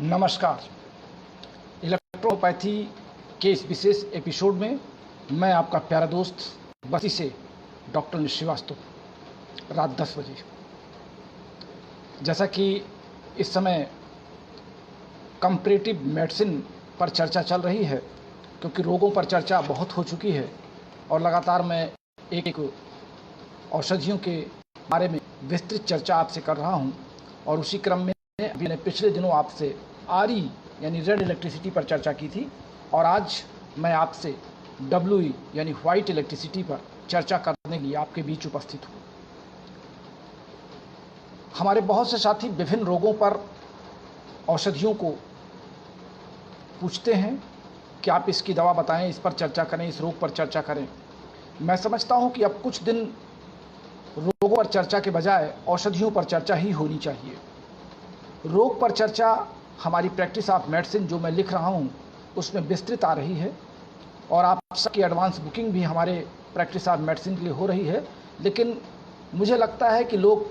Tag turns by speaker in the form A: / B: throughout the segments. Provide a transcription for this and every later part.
A: नमस्कार। इलेक्ट्रोपैथी के इस विशेष एपिसोड में मैं आपका प्यारा दोस्त बस्ती से डॉक्टर श्रीवास्तव रात 10 बजे। जैसा कि इस समय कंपैरेटिव मेडिसिन पर चर्चा चल रही है, क्योंकि रोगों पर चर्चा बहुत हो चुकी है और लगातार मैं एक औषधियों के बारे में विस्तृत चर्चा आपसे कर रहा हूं। और उसी क्रम में मैंने पिछले दिनों आपसे आरई यानी रेड इलेक्ट्रिसिटी पर चर्चा की थी और आज मैं आपसे WE यानी व्हाइट इलेक्ट्रिसिटी पर चर्चा करने के लिए आपके बीच उपस्थित हूँ। हमारे बहुत से साथी विभिन्न रोगों पर औषधियों को पूछते हैं कि आप इसकी दवा बताएं, इस पर चर्चा करें, इस रोग पर चर्चा करें। मैं समझता हूं कि अब कुछ दिन रोगों पर चर्चा के बजाय औषधियों पर चर्चा ही होनी चाहिए। रोग पर चर्चा हमारी प्रैक्टिस ऑफ मेडिसिन जो मैं लिख रहा हूं उसमें विस्तृत आ रही है और आप सबकी एडवांस बुकिंग भी हमारे प्रैक्टिस ऑफ मेडिसिन के लिए हो रही है। लेकिन मुझे लगता है कि लोग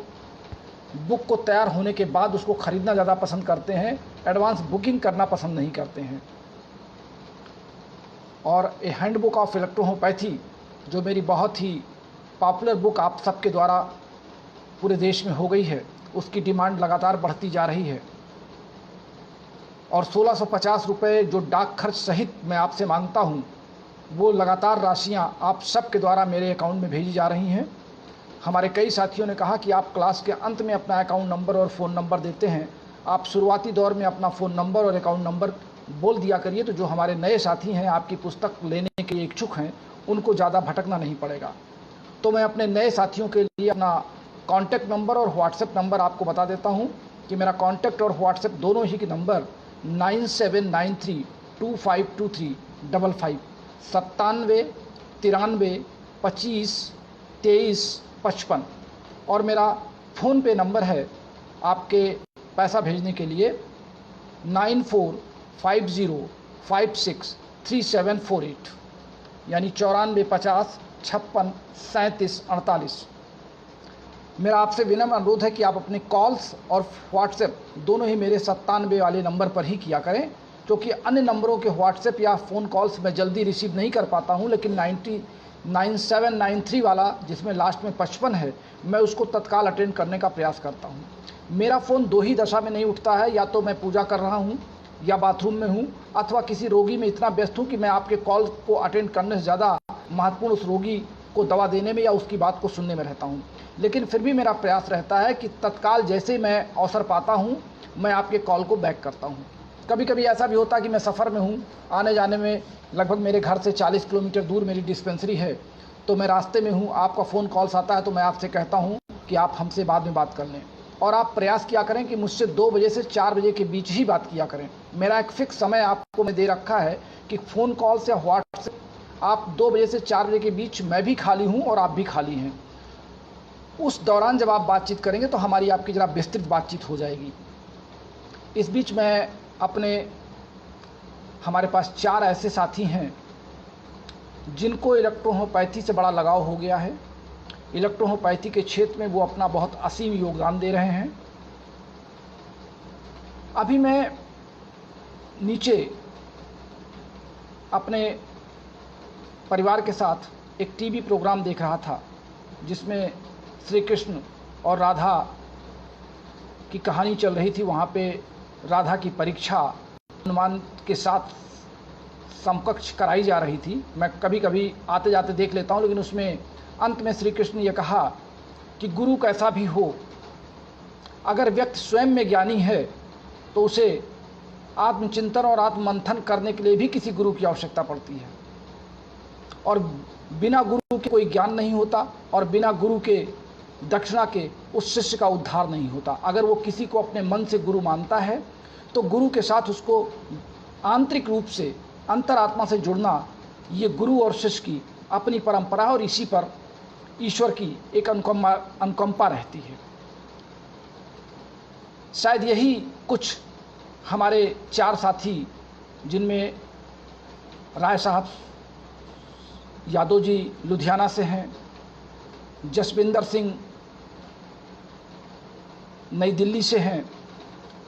A: बुक को तैयार होने के बाद उसको ख़रीदना ज़्यादा पसंद करते हैं, एडवांस बुकिंग करना पसंद नहीं करते हैं। और ए हैंडबुक ऑफ इलेक्ट्रोहोम्योपैथी जो मेरी बहुत ही पॉपुलर बुक आप सबके द्वारा पूरे देश में हो गई है, उसकी डिमांड लगातार बढ़ती जा रही है और 1650 रुपये जो डाक खर्च सहित मैं आपसे मांगता हूं, वो लगातार राशियां आप सबके द्वारा मेरे अकाउंट में भेजी जा रही हैं। हमारे कई साथियों ने कहा कि आप क्लास के अंत में अपना अकाउंट नंबर और फ़ोन नंबर देते हैं, आप शुरुआती दौर में अपना फ़ोन नंबर और अकाउंट नंबर बोल दिया करिए, तो जो हमारे नए साथी हैं, आपकी पुस्तक लेने के इच्छुक हैं, उनको ज़्यादा भटकना नहीं पड़ेगा। तो मैं अपने नए साथियों के लिए अपना कॉन्टैक्ट नंबर और व्हाट्सएप नंबर आपको बता देता हूं कि मेरा कॉन्टैक्ट और व्हाट्सएप दोनों ही के नंबर 9793252355 9793252355 और मेरा फ़ोन पे नंबर है आपके पैसा भेजने के लिए 9450563748 यानी 9450563748। मेरा आपसे विनम्र अनुरोध है कि आप अपने कॉल्स और व्हाट्सएप दोनों ही मेरे 97 वाले नंबर पर ही किया करें, क्योंकि अन्य नंबरों के व्हाट्सएप या फ़ोन कॉल्स मैं जल्दी रिसीव नहीं कर पाता हूं, लेकिन 9793 वाला जिसमें लास्ट में 55 है, मैं उसको तत्काल अटेंड करने का प्रयास करता हूं। मेरा फ़ोन दो ही दशा में नहीं उठता है, या तो मैं पूजा कर रहा हूँ या बाथरूम में हूँ, अथवा किसी रोगी में इतना व्यस्त हूँ कि मैं आपके कॉल को अटेंड करने से ज़्यादा महत्वपूर्ण उस रोगी को दवा देने में या उसकी बात को सुनने में रहता हूँ। लेकिन फिर भी मेरा प्रयास रहता है कि तत्काल जैसे मैं अवसर पाता हूँ, मैं आपके कॉल को बैक करता हूँ। कभी कभी ऐसा भी होता है कि मैं सफ़र में हूँ, आने जाने में लगभग मेरे घर से 40 किलोमीटर दूर मेरी डिस्पेंसरी है, तो मैं रास्ते में हूँ, आपका फ़ोन कॉल्स आता है, तो मैं आपसे कहता हूँ कि आप हमसे बाद में बात कर लें। और आप प्रयास किया करें कि मुझसे 2 बजे से 4 बजे के बीच ही बात किया करें। मेरा एक फ़िक्स समय आपको मैं दे रखा है कि फ़ोन कॉल्स या व्हाट्सएप आप 2 बजे से 4 बजे के बीच मैं भी खाली हूँ और आप भी खाली हैं। उस दौरान जब आप बातचीत करेंगे तो हमारी आपकी ज़रा विस्तृत बातचीत हो जाएगी। इस बीच मैं हमारे पास 4 ऐसे साथी हैं जिनको इलेक्ट्रोहोम्योपैथी से बड़ा लगाव हो गया है। इलेक्ट्रोहोम्योपैथी के क्षेत्र में वो अपना बहुत असीम योगदान दे रहे हैं। अभी मैं नीचे अपने परिवार के साथ एक टीवी प्रोग्राम देख रहा था जिसमें श्री कृष्ण और राधा की कहानी चल रही थी। वहाँ पे राधा की परीक्षा हनुमान के साथ समकक्ष कराई जा रही थी। मैं कभी कभी आते जाते देख लेता हूँ, लेकिन उसमें अंत में श्री कृष्ण ने यह कहा कि गुरु कैसा भी हो, अगर व्यक्ति स्वयं में ज्ञानी है तो उसे आत्मचिंतन और आत्ममंथन करने के लिए भी किसी गुरु की आवश्यकता पड़ती है। और बिना गुरु के कोई ज्ञान नहीं होता और बिना गुरु के दक्षिणा के उस शिष्य का उद्धार नहीं होता। अगर वो किसी को अपने मन से गुरु मानता है तो गुरु के साथ उसको आंतरिक रूप से अंतरात्मा से जुड़ना, ये गुरु और शिष्य की अपनी परंपरा और इसी पर ईश्वर की एक अनुकंपा रहती है। शायद यही कुछ हमारे 4 साथी, जिनमें राय साहब यादव जी लुधियाना से हैं, जसविंदर सिंह नई दिल्ली से हैं,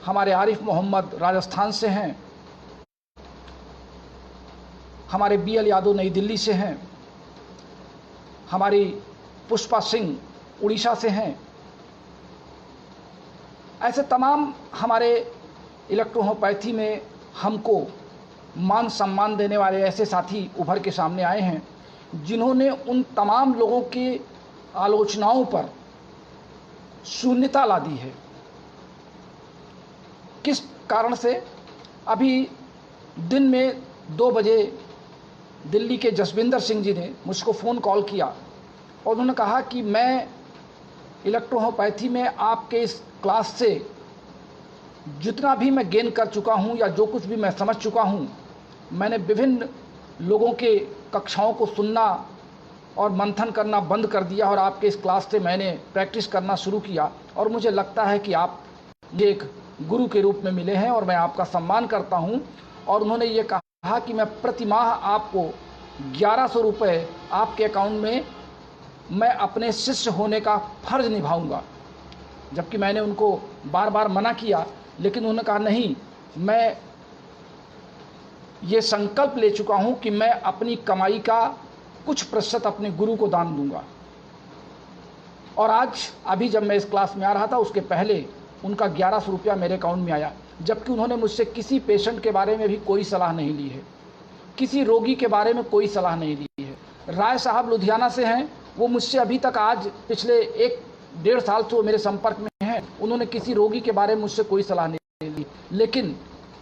A: हमारे आरिफ मोहम्मद राजस्थान से हैं, हमारे BL यादव नई दिल्ली से हैं, हमारी पुष्पा सिंह उड़ीसा से हैं। ऐसे तमाम हमारे इलेक्ट्रोहोम्योपैथी में हमको मान सम्मान देने वाले ऐसे साथी उभर के सामने आए हैं, जिन्होंने उन तमाम लोगों की आलोचनाओं पर शून्यता ला दी है। किस कारण से? अभी दिन में 2 बजे दिल्ली के जसविंदर सिंह जी ने मुझको फ़ोन कॉल किया और उन्होंने कहा कि मैं इलेक्ट्रोहोम्योपैथी में आपके इस क्लास से जितना भी मैं गेन कर चुका हूं या जो कुछ भी मैं समझ चुका हूं, मैंने विभिन्न लोगों के कक्षाओं को सुनना और मंथन करना बंद कर दिया और आपके इस क्लास से मैंने प्रैक्टिस करना शुरू किया और मुझे लगता है कि आप मुझे एक गुरु के रूप में मिले हैं और मैं आपका सम्मान करता हूं। और उन्होंने ये कहा कि मैं प्रति माह आपको 1100 रुपये आपके अकाउंट में मैं अपने शिष्य होने का फर्ज निभाऊंगा। जबकि मैंने उनको बार बार मना किया, लेकिन उन्होंने कहा नहीं, मैं ये संकल्प ले चुका हूं कि मैं अपनी कमाई का कुछ प्रतिशत अपने गुरु को दान दूंगा। और आज अभी जब मैं इस क्लास में आ रहा था, उसके पहले उनका 1100 रुपया मेरे अकाउंट में आया, जबकि उन्होंने मुझसे किसी पेशेंट के बारे में भी कोई सलाह नहीं ली है, किसी रोगी के बारे में कोई सलाह नहीं ली है। राय साहब लुधियाना से हैं, वो मुझसे अभी तक आज पिछले 1-1.5 साल से वो मेरे संपर्क में हैं। उन्होंने किसी रोगी के बारे में मुझसे कोई सलाह नहीं ली, लेकिन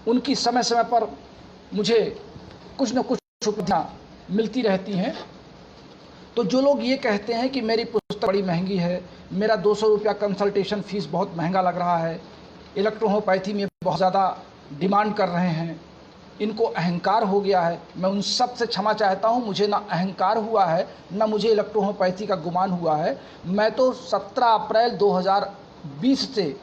A: उनकी समय समय पर मुझे कुछ न कुछ उपलब्धियाँ मिलती रहती हैं। तो जो लोग ये कहते हैं कि मेरी पुस्तक बड़ी महंगी है, मेरा 200 रुपया कंसल्टेशन फ़ीस बहुत महंगा लग रहा है, इलेक्ट्रोहोम्योपैथी में बहुत ज़्यादा डिमांड कर रहे हैं, इनको अहंकार हो गया है, मैं उन सब से क्षमा चाहता हूं। मुझे ना अहंकार हुआ है, ना मुझे इलेक्ट्रोहोम्योपैथी का गुमान हुआ है। मैं तो 17 अप्रैल 2020 से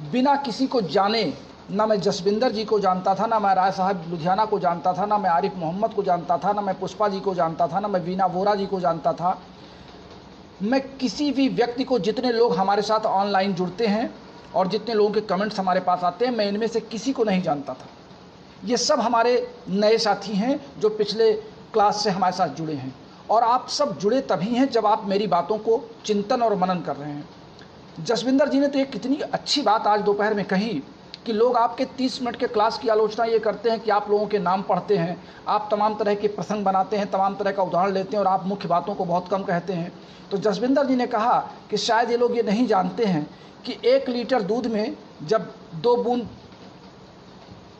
A: बिना किसी को जाने, ना मैं जसविंदर जी को जानता था, ना मैं राय साहब लुधियाना को जानता था, ना मैं आरिफ मोहम्मद को जानता था, ना मैं पुष्पा जी को जानता था, ना मैं वीना वोरा जी को जानता था। मैं किसी भी व्यक्ति को, जितने लोग हमारे साथ ऑनलाइन जुड़ते हैं और जितने लोगों के कमेंट्स हमारे पास आते हैं, मैं इनमें से किसी को नहीं जानता था। ये सब हमारे नए साथी हैं जो पिछले क्लास से हमारे साथ जुड़े हैं, और आप सब जुड़े तभी हैं जब आप मेरी बातों को चिंतन और मनन कर रहे हैं। जसविंदर जी ने तो एक कितनी अच्छी बात आज दोपहर में कही कि लोग आपके 30 मिनट के क्लास की आलोचना ये करते हैं कि आप लोगों के नाम पढ़ते हैं, आप तमाम तरह के प्रसंग बनाते हैं, तमाम तरह का उदाहरण लेते हैं और आप मुख्य बातों को बहुत कम कहते हैं। तो जसविंदर जी ने कहा कि शायद ये लोग ये नहीं जानते हैं कि 1 लीटर दूध में जब 2 बूंद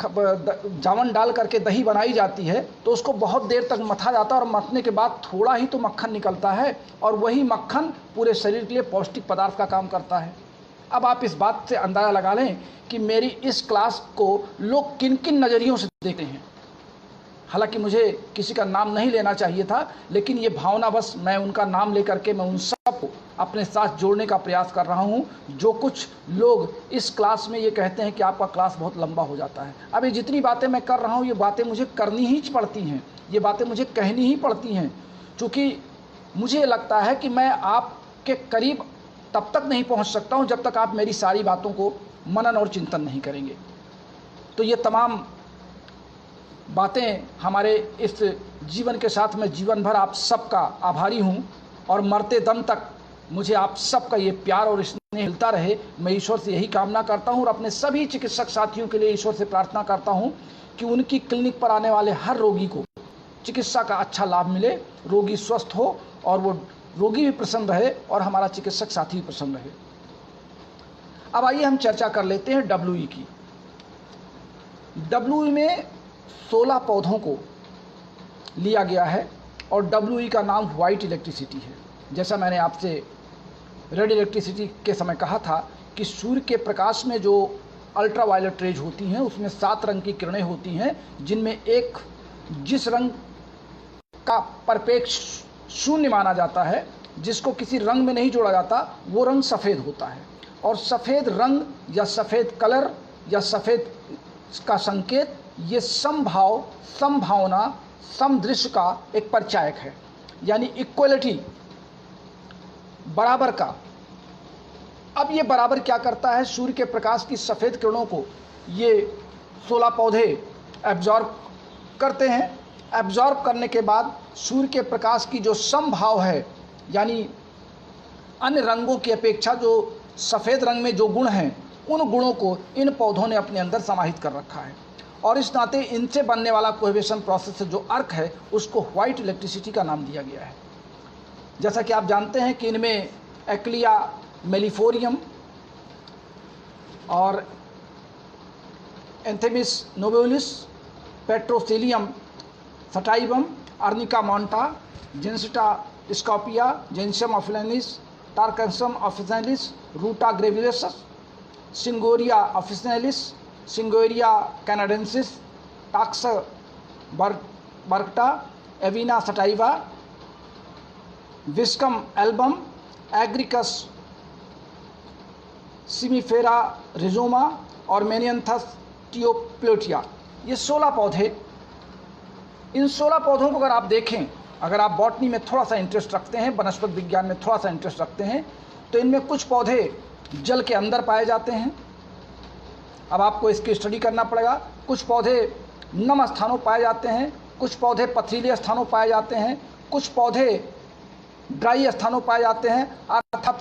A: जावन डाल करके दही बनाई जाती है तो उसको बहुत देर तक मथा जाता है और मथने के बाद थोड़ा ही तो मक्खन निकलता है, और वही मक्खन पूरे शरीर के लिए पौष्टिक पदार्थ का काम करता है। अब आप इस बात से अंदाज़ा लगा लें कि मेरी इस क्लास को लोग किन किन नज़रियों से देखते हैं। हालांकि मुझे किसी का नाम नहीं लेना चाहिए था, लेकिन ये भावनावश मैं उनका नाम लेकर के मैं उन सबको अपने साथ जोड़ने का प्रयास कर रहा हूँ। जो कुछ लोग इस क्लास में ये कहते हैं कि आपका क्लास बहुत लंबा हो जाता है, अब ये जितनी बातें मैं कर रहा हूँ, ये बातें मुझे करनी ही पड़ती हैं, ये बातें मुझे कहनी ही पड़ती हैं, क्योंकि मुझे लगता है कि मैं आपके करीब तब तक नहीं पहुँच सकता हूँ जब तक आप मेरी सारी बातों को मनन और चिंतन नहीं करेंगे। तो ये तमाम बातें हमारे इस जीवन के साथ मैं जीवन भर आप सबका आभारी हूँ, और मरते दम तक मुझे आप सबका ये प्यार और स्नेह मिलता रहे, मैं ईश्वर से यही कामना करता हूँ। और अपने सभी चिकित्सक साथियों के लिए ईश्वर से प्रार्थना करता हूँ कि उनकी क्लिनिक पर आने वाले हर रोगी को चिकित्सा का अच्छा लाभ मिले, रोगी स्वस्थ हो और वो रोगी भी प्रसन्न रहे और हमारा चिकित्सक साथी भी प्रसन्न रहे। अब आइए हम चर्चा कर लेते हैं WE की। WE में 16 पौधों को लिया गया है और WE का नाम वाइट इलेक्ट्रिसिटी है। जैसा मैंने आपसे रेड इलेक्ट्रिसिटी के समय कहा था कि सूर्य के प्रकाश में जो अल्ट्रा वायलेट रेज होती हैं उसमें 7 रंग की किरणें होती हैं, जिनमें एक जिस रंग का परपेक्ष शून्य माना जाता है, जिसको किसी रंग में नहीं जोड़ा जाता, वो रंग सफ़ेद होता है। और सफ़ेद रंग या सफ़ेद कलर या सफ़ेद का संकेत ये समभाव, समभावना, समदृश्य का एक परिचायक है, यानी इक्वलिटी, बराबर का। अब ये बराबर क्या करता है? सूर्य के प्रकाश की सफ़ेद किरणों को ये 16 पौधे एब्जॉर्ब करते हैं। एब्जॉर्ब करने के बाद सूर्य के प्रकाश की जो समभाव है, यानी अन्य रंगों की अपेक्षा जो सफ़ेद रंग में जो गुण हैं, उन गुणों को इन पौधों ने अपने अंदर समाहित कर रखा है, और इस नाते इनसे बनने वाला कोहेबेशन प्रोसेस से जो अर्क है उसको व्हाइट इलेक्ट्रिसिटी का नाम दिया गया है। जैसा कि आप जानते हैं कि इनमें एक्लिया मेलिफोरियम और एंथेमिस नोबेलिस, पेट्रोसिलियम सटाइवम, अर्निका मॉन्टा, जेंसिटा स्कॉपिया, जेंसियम ऑफिलेनिस, टार्केंसम ऑफिसिनालिस, रूटा ग्रेविलेसस, सिंगोरिया ऑफिसिनालिस, सिंगोरिया कैनाडेंसिस, टाक्स बर्गटा, एविना सटाइवा, विस्कम एल्बम, एग्रिकस सिमिफेरा रिजोमा और मेनियंथस टियोप्लोटिया, ये 16 पौधे। इन 16 पौधों को अगर आप देखें, अगर आप बॉटनी में थोड़ा सा इंटरेस्ट रखते हैं, वनस्पति विज्ञान में थोड़ा सा इंटरेस्ट रखते हैं, तो इनमें कुछ पौधे जल के अंदर पाए जाते हैं। अब आपको इसकी स्टडी करना पड़ेगा। कुछ पौधे नम स्थानों पाए जाते हैं, कुछ पौधे पथरीले स्थानों पाए जाते हैं, कुछ पौधे ड्राई स्थानों पाए जाते हैं। अर्थात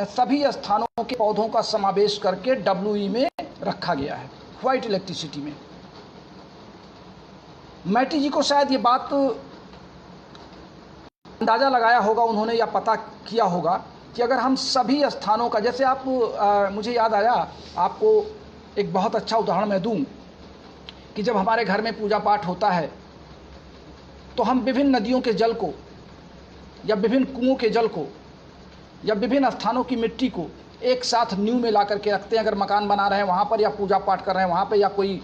A: सभी स्थानों के पौधों का समावेश करके WE में रखा गया है, व्हाइट इलेक्ट्रिसिटी में। मैटी जी को शायद ये बात अंदाज़ा लगाया होगा उन्होंने, या पता किया होगा कि अगर हम सभी स्थानों का, जैसे आप मुझे याद आया, आपको एक बहुत अच्छा उदाहरण मैं दूं कि जब हमारे घर में पूजा पाठ होता है तो हम विभिन्न नदियों के जल को या विभिन्न कुओं के जल को या विभिन्न स्थानों की मिट्टी को एक साथ न्यू में ला करके रखते हैं। अगर मकान बना रहे हैं वहाँ पर, या पूजा पाठ कर रहे हैं वहाँ पर, या कोई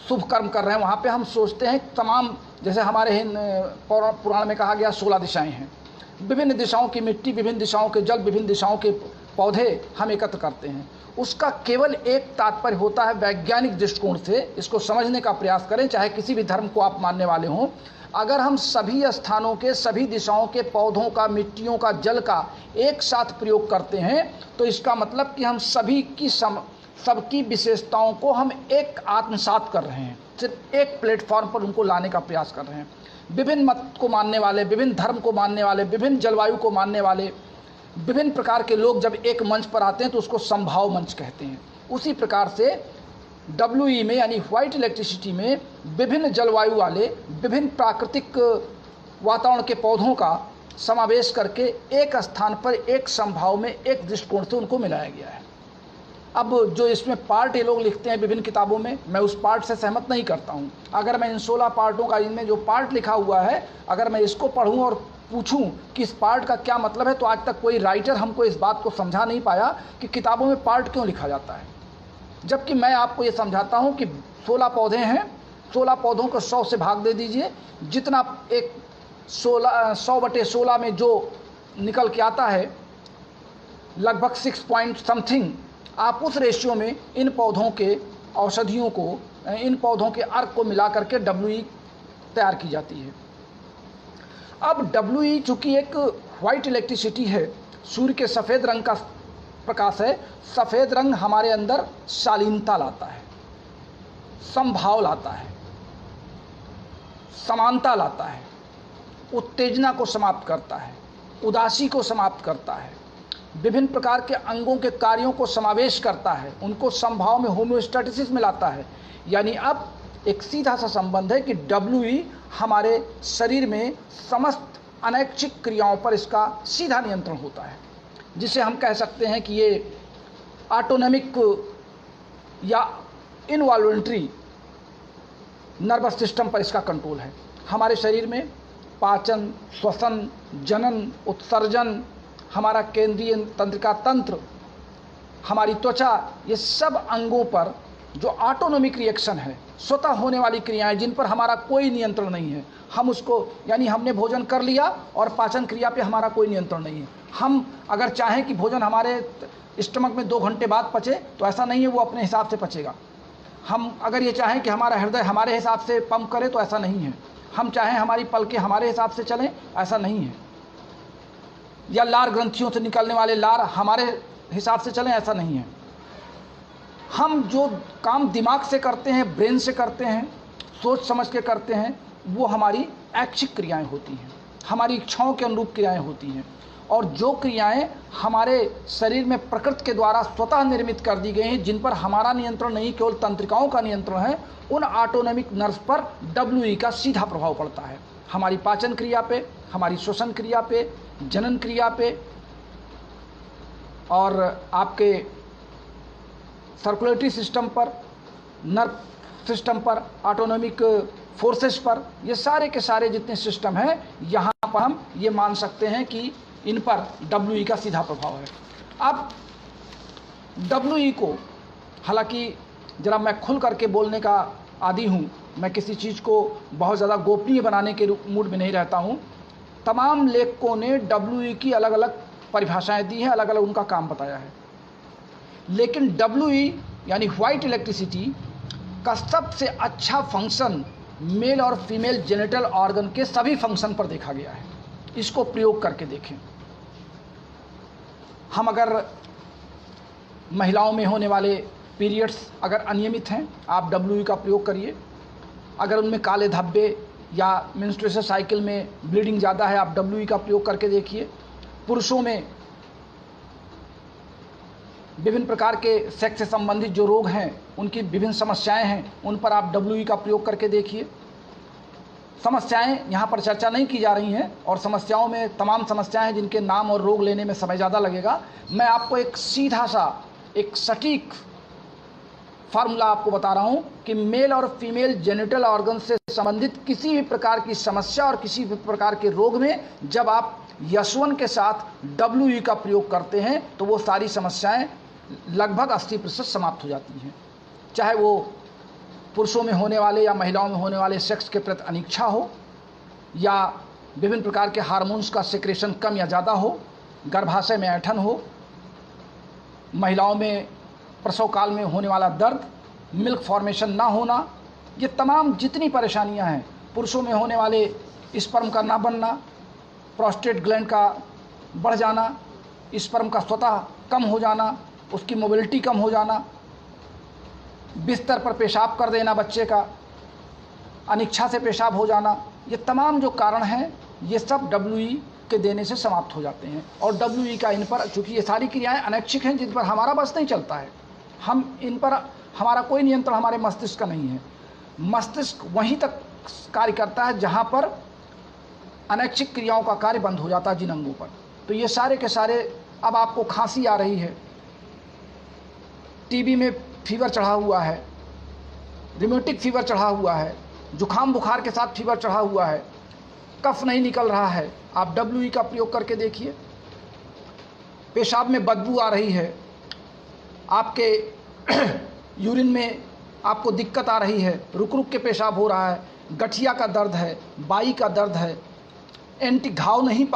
A: शुभ कर्म कर रहे हैं वहाँ पे, हम सोचते हैं तमाम, जैसे हमारे पुराण में कहा गया 16 दिशाएं हैं, विभिन्न दिशाओं की मिट्टी, विभिन्न दिशाओं के जल, विभिन्न दिशाओं के पौधे हम एकत्र करते हैं। उसका केवल एक तात्पर्य होता है, वैज्ञानिक दृष्टिकोण से इसको समझने का प्रयास करें, चाहे किसी भी धर्म को आप मानने वाले हों। अगर हम सभी स्थानों के, सभी दिशाओं के पौधों का, मिट्टियों का, जल का एक साथ प्रयोग करते हैं, तो इसका मतलब कि हम सबकी विशेषताओं को हम एक आत्मसात कर रहे हैं, सिर्फ एक प्लेटफॉर्म पर उनको लाने का प्रयास कर रहे हैं। विभिन्न मत को मानने वाले, विभिन्न धर्म को मानने वाले, विभिन्न जलवायु को मानने वाले, विभिन्न प्रकार के लोग जब एक मंच पर आते हैं तो उसको समभाव मंच कहते हैं। उसी प्रकार से WE में, यानी व्हाइट इलेक्ट्रिसिटी में, विभिन्न जलवायु वाले, विभिन्न प्राकृतिक वातावरण के पौधों का समावेश करके एक स्थान पर, एक समभाव में, एक दृष्टिकोण से उनको मिलाया गया है। अब जो इसमें पार्ट ये लोग लिखते हैं विभिन्न किताबों में, मैं उस पार्ट से सहमत नहीं करता हूँ। अगर मैं इन 16 पार्टों का, इनमें जो पार्ट लिखा हुआ है, अगर मैं इसको पढ़ूँ और पूछूं कि इस पार्ट का क्या मतलब है, तो आज तक कोई राइटर हमको इस बात को समझा नहीं पाया कि किताबों में पार्ट क्यों लिखा जाता है। जबकि मैं आपको ये समझाता हूँ कि 16 पौधे हैं, 16 पौधों को 100 से भाग दे दीजिए, जितना एक 100/16 में जो निकल के आता है, लगभग 6 पॉइंट समथिंग, आप उस रेशियो में इन पौधों के औषधियों को, इन पौधों के अर्क को मिला करके WE तैयार की जाती है। अब WE चूँकि एक वाइट इलेक्ट्रिसिटी है, सूर्य के सफ़ेद रंग का प्रकाश है, सफ़ेद रंग हमारे अंदर शालीनता लाता है, समभाव लाता है, समानता लाता है, उत्तेजना को समाप्त करता है, उदासी को समाप्त करता है, विभिन्न प्रकार के अंगों के कार्यों को समावेश करता है, उनको समभाव में, होम्योस्टैटिसिस में लाता है। यानी अब एक सीधा सा संबंध है कि WE हमारे शरीर में समस्त अनैच्छिक क्रियाओं पर इसका सीधा नियंत्रण होता है, जिसे हम कह सकते हैं कि ये ऑटोनॉमिक या इनवॉल्वेंट्री नर्वस सिस्टम पर इसका कंट्रोल है। हमारे शरीर में पाचन, श्वसन, जनन, उत्सर्जन, हमारा केंद्रीय तंत्रिका तंत्र, हमारी त्वचा, ये सब अंगों पर जो ऑटोनॉमिक रिएक्शन है, स्वतः होने वाली क्रियाएं जिन पर हमारा कोई नियंत्रण नहीं है, हम उसको, यानी हमने भोजन कर लिया और पाचन क्रिया पे हमारा कोई नियंत्रण नहीं है। हम अगर चाहें कि भोजन हमारे स्टमक में 2 घंटे बाद पचे, तो ऐसा नहीं है, वो अपने हिसाब से पचेगा। हम अगर ये चाहें कि हमारा हृदय हमारे हिसाब से पंप करे, तो ऐसा नहीं है। हम चाहें हमारी पलकें हमारे हिसाब से चलें, ऐसा नहीं है। या लार ग्रंथियों से निकलने वाले लार हमारे हिसाब से चलें, ऐसा नहीं है। हम जो काम दिमाग से करते हैं, ब्रेन से करते हैं, सोच समझ के करते हैं, वो हमारी ऐच्छिक क्रियाएं होती हैं, हमारी इच्छाओं के अनुरूप क्रियाएं होती हैं। और जो क्रियाएं हमारे शरीर में प्रकृति के द्वारा स्वतः निर्मित कर दी गई हैं, जिन पर हमारा नियंत्रण नहीं, केवल तंत्रिकाओं का नियंत्रण है, उन ऑटोनॉमिक नर्व्स पर WE का सीधा प्रभाव पड़ता है। हमारी पाचन क्रिया पे, हमारी श्वसन क्रिया पे, जनन क्रिया पे और आपके सर्कुलेटरी सिस्टम पर, नर्व सिस्टम पर, ऑटोनॉमिक फोर्सेस पर, ये सारे के सारे जितने सिस्टम हैं, यहाँ पर हम ये मान सकते हैं कि इन पर WE का सीधा प्रभाव है। अब WE को, हालांकि जरा मैं खुल करके बोलने का आदी हूँ, मैं किसी चीज़ को बहुत ज़्यादा गोपनीय बनाने के मूड में नहीं रहता हूँ। तमाम लेखकों ने WE की अलग अलग परिभाषाएं दी हैं, अलग अलग उनका काम बताया है, लेकिन WE यानी व्हाइट इलेक्ट्रिसिटी का सबसे अच्छा फंक्शन मेल और फीमेल जेनिटल ऑर्गन के सभी फंक्शन पर देखा गया है। इसको प्रयोग करके देखें। हम अगर महिलाओं में होने वाले पीरियड्स अगर अनियमित हैं, आप WE का प्रयोग करिए। अगर उनमें काले धब्बे या मेंस्ट्रुएशन साइकिल में ब्लीडिंग ज़्यादा है, आप WE का प्रयोग करके देखिए। पुरुषों में विभिन्न प्रकार के सेक्स से संबंधित जो रोग हैं, उनकी विभिन्न समस्याएं हैं, उन पर आप WE का प्रयोग करके देखिए। समस्याएं यहाँ पर चर्चा नहीं की जा रही हैं, और समस्याओं में तमाम समस्याएं हैं जिनके नाम और रोग लेने में समय ज़्यादा लगेगा। मैं आपको एक सीधा सा, एक सटीक फार्मूला आपको बता रहा हूँ कि मेल और फीमेल जेनिटल ऑर्गन से संबंधित किसी भी प्रकार की समस्या और किसी भी प्रकार के रोग में जब आप यशवन के साथ WE का प्रयोग करते हैं तो वो सारी समस्याएं लगभग 80% समाप्त हो जाती हैं। चाहे वो पुरुषों में होने वाले या महिलाओं में होने वाले सेक्स के प्रति अनिच्छा हो, या विभिन्न प्रकार के हार्मोन्स का सिक्रेशन कम या ज़्यादा हो, गर्भाशय में ऐंठन हो, महिलाओं में प्रसव काल में होने वाला दर्द, मिल्क फॉर्मेशन ना होना, ये तमाम जितनी परेशानियां हैं, पुरुषों में होने वाले स्पर्म का ना बनना, प्रोस्टेट ग्लैंड का बढ़ जाना, स्पर्म का स्वतः कम हो जाना, उसकी मोबिलिटी कम हो जाना, बिस्तर पर पेशाब कर देना बच्चे का, अनिच्छा से पेशाब हो जाना, ये तमाम जो कारण हैं, ये सब WE के देने से समाप्त हो जाते हैं। और WE का इन पर, चूँकि ये सारी क्रियाएं अनैच्छिक हैं जिन पर हमारा बस नहीं चलता है, हम इन पर, हमारा कोई नियंत्रण हमारे मस्तिष्क का नहीं है। मस्तिष्क वहीं तक कार्य करता है जहाँ पर अनैच्छिक क्रियाओं का कार्य बंद हो जाता है, जिन अंगों पर। तो ये सारे के सारे, अब आपको खांसी आ रही है, TB में फीवर चढ़ा हुआ है, रिमेटिक फीवर चढ़ा हुआ है, जुखाम बुखार के साथ फीवर चढ़ा हुआ है, कफ नहीं निकल रहा है, आप WE का प्रयोग करके देखिए। पेशाब में बदबू आ रही है, आपके यूरिन में आपको दिक्कत आ रही है, रुक रुक के पेशाब हो रहा है, गठिया का दर्द है, बाई का दर्द है, एंटी घाव नहीं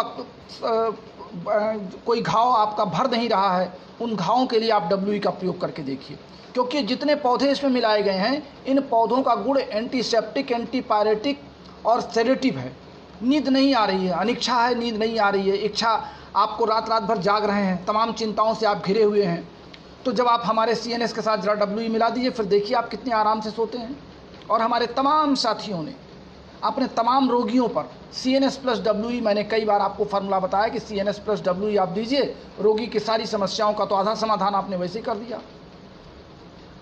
A: कोई घाव आपका भर नहीं रहा है, उन घावों के लिए आप WE का प्रयोग करके देखिए। क्योंकि जितने पौधे इसमें मिलाए गए हैं, इन पौधों का गुण एंटीसेप्टिक, एंटीपायरेटिक और सेडेटिव है। नींद नहीं आ रही है, अनिच्छा है, नींद नहीं आ रही है, इच्छा, आपको रात रात भर जाग रहे हैं, तमाम चिंताओं से आप घिरे हुए हैं, तो जब आप हमारे CNS के साथ जरा WE मिला दीजिए, फिर देखिए आप कितने आराम से सोते हैं। और हमारे तमाम साथियों ने अपने तमाम रोगियों पर CNS प्लस WE, मैंने कई बार आपको फार्मूला बताया कि CNS प्लस WE आप दीजिए, रोगी की सारी समस्याओं का तो आधा समाधान आपने वैसे ही कर दिया।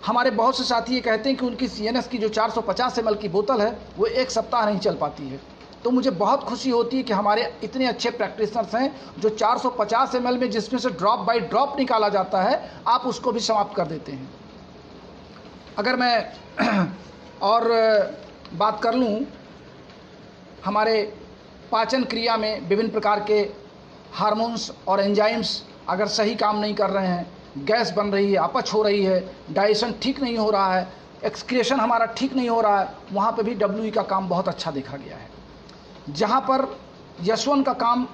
A: हमारे बहुत से साथी ये कहते हैं कि उनकी CNS की जो 450 ml की बोतल है, वो एक सप्ताह नहीं चल पाती है। तो मुझे बहुत खुशी होती है कि हमारे इतने अच्छे प्रैक्टिशनर्स हैं जो 450 ml में, जिसमें से ड्रॉप बाय ड्रॉप निकाला जाता है, आप उसको भी समाप्त कर देते हैं। अगर मैं और बात कर लूँ, हमारे पाचन क्रिया में विभिन्न प्रकार के हार्मोन्स और एंजाइम्स अगर सही काम नहीं कर रहे हैं, गैस बन रही है, अपच हो रही है, डाइजेशन ठीक नहीं हो रहा है, एक्सक्रीशन हमारा ठीक नहीं हो रहा है, वहाँ पे भी WE का काम बहुत अच्छा देखा गया है। जहाँ पर यशवन का काम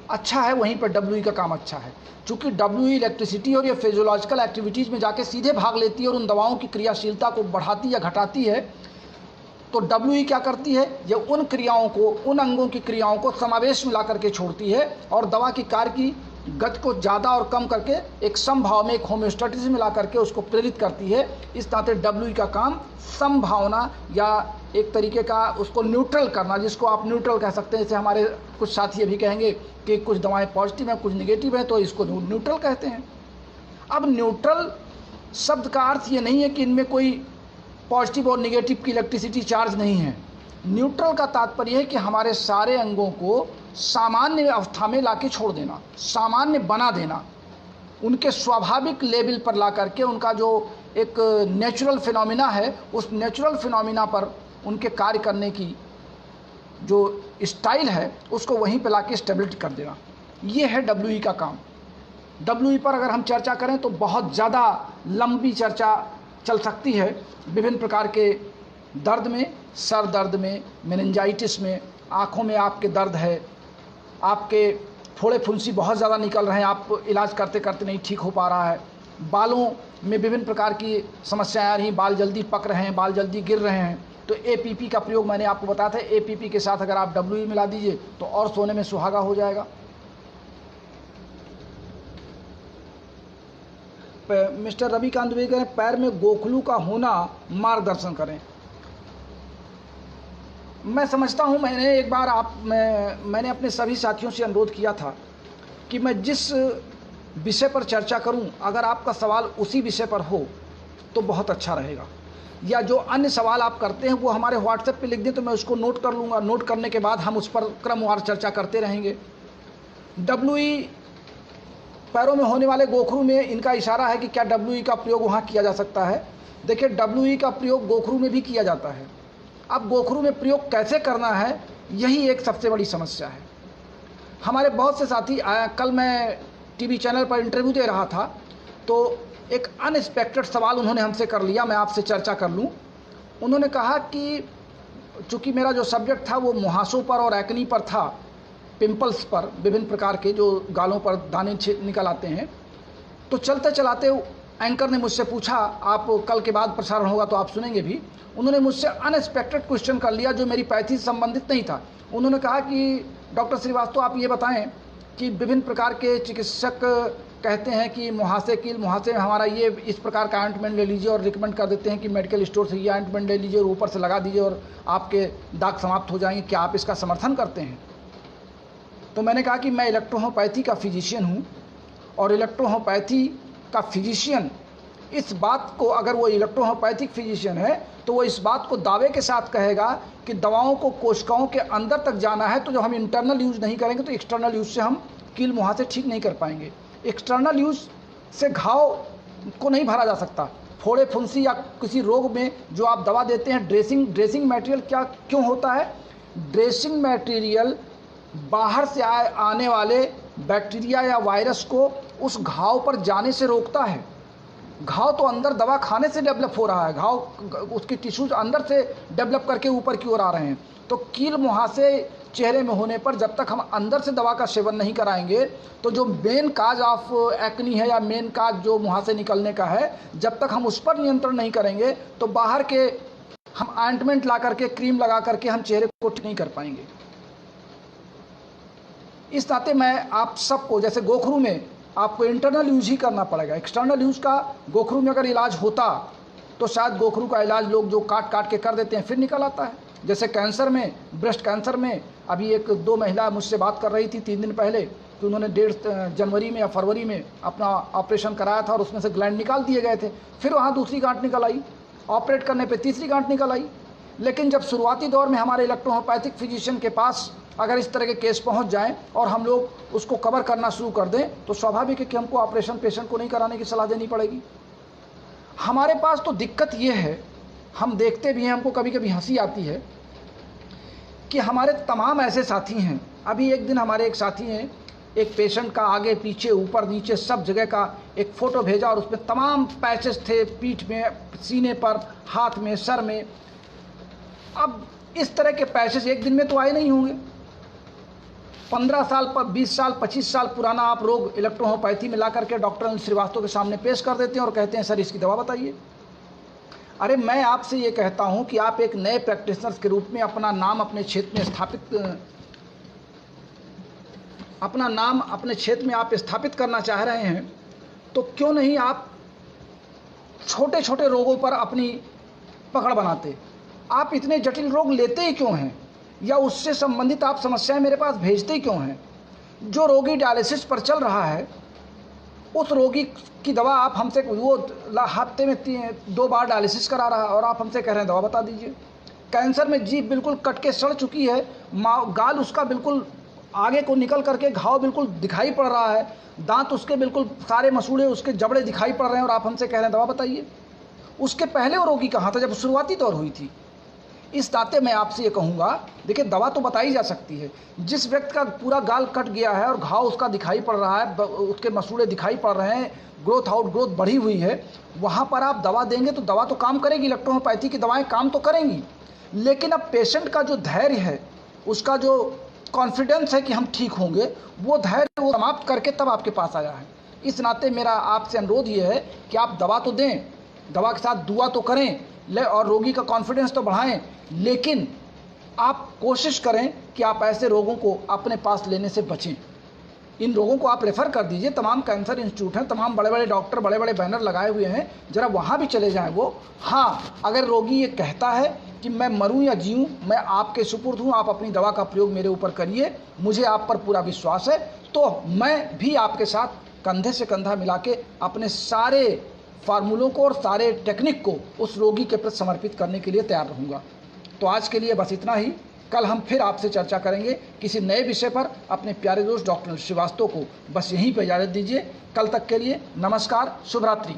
A: अच्छा है, वहीं पर WE का काम अच्छा है। चूँकि WE इलेक्ट्रिसिटी और ये फिजियोलॉजिकल एक्टिविटीज़ में जाके सीधे भाग लेती है और उन दवाओं की क्रियाशीलता को बढ़ाती या घटाती है, तो WE क्या करती है, ये उन क्रियाओं को, उन अंगों की क्रियाओं को समावेश में ला करके छोड़ती है और दवा की कार्य की गति को ज़्यादा और कम करके एक समभाव में, एक होम्योस्टेसिस मिला करके उसको प्रेरित करती है। इस नाते WE का काम समभावना या एक तरीके का उसको न्यूट्रल करना, जिसको आप न्यूट्रल कह सकते हैं। जैसे हमारे कुछ साथी अभी कहेंगे कि कुछ दवाएं पॉजिटिव हैं, कुछ निगेटिव हैं, तो इसको न्यूट्रल कहते हैं। अब न्यूट्रल शब्द का अर्थ ये नहीं है कि इनमें कोई पॉजिटिव और निगेटिव की इलेक्ट्रिसिटी चार्ज नहीं है। न्यूट्रल का तात्पर्य है कि हमारे सारे अंगों को सामान्य अवस्था में लाके छोड़ देना, सामान्य बना देना, उनके स्वाभाविक लेवल पर ला करके उनका जो एक नेचुरल फिनोमिना है, उस नेचुरल फिनोमिना पर उनके कार्य करने की जो स्टाइल है उसको वहीं पे लाके स्टेबिलिटी कर देना। ये है WE का काम। WE पर अगर हम चर्चा करें तो बहुत ज़्यादा लंबी चर्चा चल सकती है। विभिन्न प्रकार के दर्द में, सर दर्द में, मेनिंजाइटिस में, आँखों में आपके दर्द है, आपके फोड़े फुंसी बहुत ज़्यादा निकल रहे हैं, आप इलाज करते करते नहीं ठीक हो पा रहा है, बालों में विभिन्न प्रकार की समस्याएं आ रही, बाल जल्दी पक रहे हैं, बाल जल्दी गिर रहे हैं, तो APP का प्रयोग मैंने आपको बताया था। APP के साथ अगर आप WE मिला दीजिए तो और सोने में सुहागा हो जाएगा। मिस्टर रविकांत द्विवेदी कह रहे हैं पैर में गोखलू का होना मार्गदर्शन करें। मैं समझता हूं, मैंने एक बार मैंने अपने सभी साथियों से अनुरोध किया था कि मैं जिस विषय पर चर्चा करूं, अगर आपका सवाल उसी विषय पर हो तो बहुत अच्छा रहेगा, या जो अन्य सवाल आप करते हैं वो हमारे WhatsApp पे लिख दें तो मैं उसको नोट कर लूँगा। नोट करने के बाद हम उस पर क्रमवार चर्चा करते रहेंगे। WE पैरों में होने वाले गोखरू में इनका इशारा है कि क्या WE का प्रयोग वहाँ किया जा सकता है। देखिए, WE का प्रयोग गोखरू में भी किया जाता है। अब गोखरू में प्रयोग कैसे करना है, यही एक सबसे बड़ी समस्या है। हमारे बहुत से साथी, कल मैं TV चैनल पर इंटरव्यू दे रहा था तो एक अनएक्सपेक्टेड सवाल उन्होंने हमसे कर लिया, मैं आपसे चर्चा कर लूँ। उन्होंने कहा कि चूँकि मेरा जो सब्जेक्ट था वो मुहासों पर और एक्नी पर था, पिंपल्स पर, विभिन्न प्रकार के जो गालों पर दाने निकल आते हैं, तो चलते चलाते एंकर ने मुझसे पूछा, आप कल के बाद प्रसारण होगा तो आप सुनेंगे भी, उन्होंने मुझसे अनएक्सपेक्टेड क्वेश्चन कर लिया जो मेरी पैथी से संबंधित नहीं था। उन्होंने कहा कि डॉक्टर श्रीवास्तव, आप ये बताएं कि विभिन्न प्रकार के चिकित्सक कहते हैं कि मुहासे में हमारा ये इस प्रकार का ऑइंटमेंट ले लीजिए और रिकमेंड कर देते हैं कि मेडिकल स्टोर से ये ऑइंटमेंट ले लीजिए और ऊपर से लगा दीजिए और आपके दाग समाप्त हो जाएंगे, क्या आप इसका समर्थन करते हैं? तो मैंने कहा कि मैं इलेक्ट्रोहोपैथी का फिजिशियन हूँ और इलेक्ट्रोहोपैथी का फिजिशियन इस बात को, अगर वो इलेक्ट्रोहोपैथिक फिजिशियन है तो वो इस बात को दावे के साथ कहेगा कि दवाओं को कोशिकाओं के अंदर तक जाना है, तो जो हम इंटरनल यूज़ नहीं करेंगे तो एक्सटर्नल यूज़ से हम कील मुहासे ठीक नहीं कर पाएंगे। एक्सटर्नल यूज़ से घाव को नहीं भरा जा सकता। फोड़े फुंसी या किसी रोग में जो आप दवा देते हैं, ड्रेसिंग मटेरियल क्यों होता है? ड्रेसिंग मटेरियल बाहर से आने वाले बैक्टीरिया या वायरस को उस घाव पर जाने से रोकता है। घाव तो अंदर दवा खाने से डेवलप हो रहा है, घाव उसकी टिश्यूज अंदर से डेवलप करके ऊपर की ओर आ रहे हैं। तो कील मुहासे चेहरे में होने पर जब तक हम अंदर से दवा का सेवन नहीं कराएंगे तो जो मेन काज ऑफ एक्नी है या मेन काज जो मुहासे निकलने का है, जब तक हम उस पर नियंत्रण नहीं करेंगे तो बाहर के हम ऑइंटमेंट ला करके, क्रीम लगा करके हम चेहरे को ठीक नहीं कर पाएंगे। इस नाते मैं आप सबको, जैसे गोखरू में आपको इंटरनल यूज़ ही करना पड़ेगा, एक्सटर्नल यूज़ का गोखरू में अगर इलाज होता तो शायद गोखरू का इलाज लोग जो काट काट के कर देते हैं फिर निकल आता है। जैसे कैंसर में, ब्रेस्ट कैंसर में, अभी 1-2 महिला मुझसे बात कर रही थी 3 दिन पहले कि उन्होंने 1.5 जनवरी में या फरवरी में अपना ऑपरेशन कराया था और उसमें से ग्लैंड निकाल दिए गए थे, फिर वहाँ दूसरी गांठ निकल आई, ऑपरेट करने पे तीसरी गांठ निकल आई। लेकिन जब शुरुआती दौर में हमारे इलेक्ट्रोहोपैथिक फिजिशियन के पास अगर इस तरह के केस पहुंच जाएं और हम लोग उसको कवर करना शुरू कर दें तो स्वाभाविक है कि हमको ऑपरेशन पेशेंट को नहीं कराने की सलाह देनी पड़ेगी। हमारे पास तो दिक्कत ये है, हम देखते भी हैं, हमको कभी कभी हंसी आती है कि हमारे तमाम ऐसे साथी हैं। अभी एक दिन हमारे एक साथी हैं, एक पेशेंट का आगे पीछे ऊपर नीचे सब जगह का एक फ़ोटो भेजा और उसमें तमाम पैचेस थे, पीठ में, सीने पर, हाथ में, सर में। अब इस तरह के पैचेस एक दिन में तो आए नहीं होंगे। 15 साल पर 20 साल 25 साल पुराना आप रोग इलेक्ट्रोहोपैथी में ला करके डॉक्टर अनिल श्रीवास्तव के सामने पेश कर देते हैं और कहते हैं सर इसकी दवा बताइए। अरे मैं आपसे ये कहता हूं कि आप एक नए प्रैक्टिशनर्स के रूप में अपना नाम अपने क्षेत्र में स्थापित अपना नाम अपने क्षेत्र में आप स्थापित करना चाह रहे हैं, तो क्यों नहीं आप छोटे छोटे रोगों पर अपनी पकड़ बनाते? आप इतने जटिल रोग लेते ही क्यों हैं, या उससे संबंधित आप समस्याएं मेरे पास भेजते ही क्यों हैं? जो रोगी डायलिसिस पर चल रहा है, उस रोगी की दवा आप हमसे, वो हफ्ते में 2 बार डायलिसिस करा रहा है और आप हमसे कह रहे हैं दवा बता दीजिए। कैंसर में जीभ बिल्कुल कट के सड़ चुकी है, गाल उसका बिल्कुल आगे को निकल करके घाव बिल्कुल दिखाई पड़ रहा है, दांत उसके बिल्कुल सारे मसूड़े उसके जबड़े दिखाई पड़ रहे हैं और आप हमसे कह रहे हैं दवा बताइए। उसके पहले वो रोगी कहाँ था जब शुरुआती दौर हुई थी? इस नाते मैं आपसे ये कहूँगा, देखिए दवा तो बताई जा सकती है। जिस व्यक्ति का पूरा गाल कट गया है और घाव उसका दिखाई पड़ रहा है, उसके मसूड़े दिखाई पड़ रहे हैं, ग्रोथ आउट ग्रोथ बढ़ी हुई है, वहाँ पर आप दवा देंगे तो दवा तो काम करेगी, इलेक्ट्रोहोम्योपैथी की दवाएं काम तो करेंगी। लेकिन अब पेशेंट का जो धैर्य है, उसका जो कॉन्फिडेंस है कि हम ठीक होंगे, वो धैर्य वो समाप्त करके तब आपके पास आया है। इस नाते मेरा आपसे अनुरोध ये है कि आप दवा तो दें, दवा के साथ दुआ तो करें और रोगी का कॉन्फिडेंस तो बढ़ाएं, लेकिन आप कोशिश करें कि आप ऐसे रोगों को अपने पास लेने से बचें। इन रोगों को आप रेफ़र कर दीजिए, तमाम कैंसर इंस्टीट्यूट हैं, तमाम बड़े बड़े डॉक्टर बड़े बड़े बैनर लगाए हुए हैं, ज़रा वहाँ भी चले जाएं वो। हाँ, अगर रोगी ये कहता है कि मैं मरूं या जीऊं, मैं आपके सुपुर्द हूँ, आप अपनी दवा का प्रयोग मेरे ऊपर करिए, मुझे आप पर पूरा विश्वास है, तो मैं भी आपके साथ कंधे से कंधा मिला के अपने सारे फार्मूलों को और सारे टेक्निक को उस रोगी के प्रति समर्पित करने के लिए तैयार रहूँगा। तो आज के लिए बस इतना ही। कल हम फिर आपसे चर्चा करेंगे किसी नए विषय पर। अपने प्यारे दोस्त डॉक्टर श्रीवास्तव को बस यहीं पर इजाज़त दीजिए। कल तक के लिए नमस्कार, शुभ रात्रि।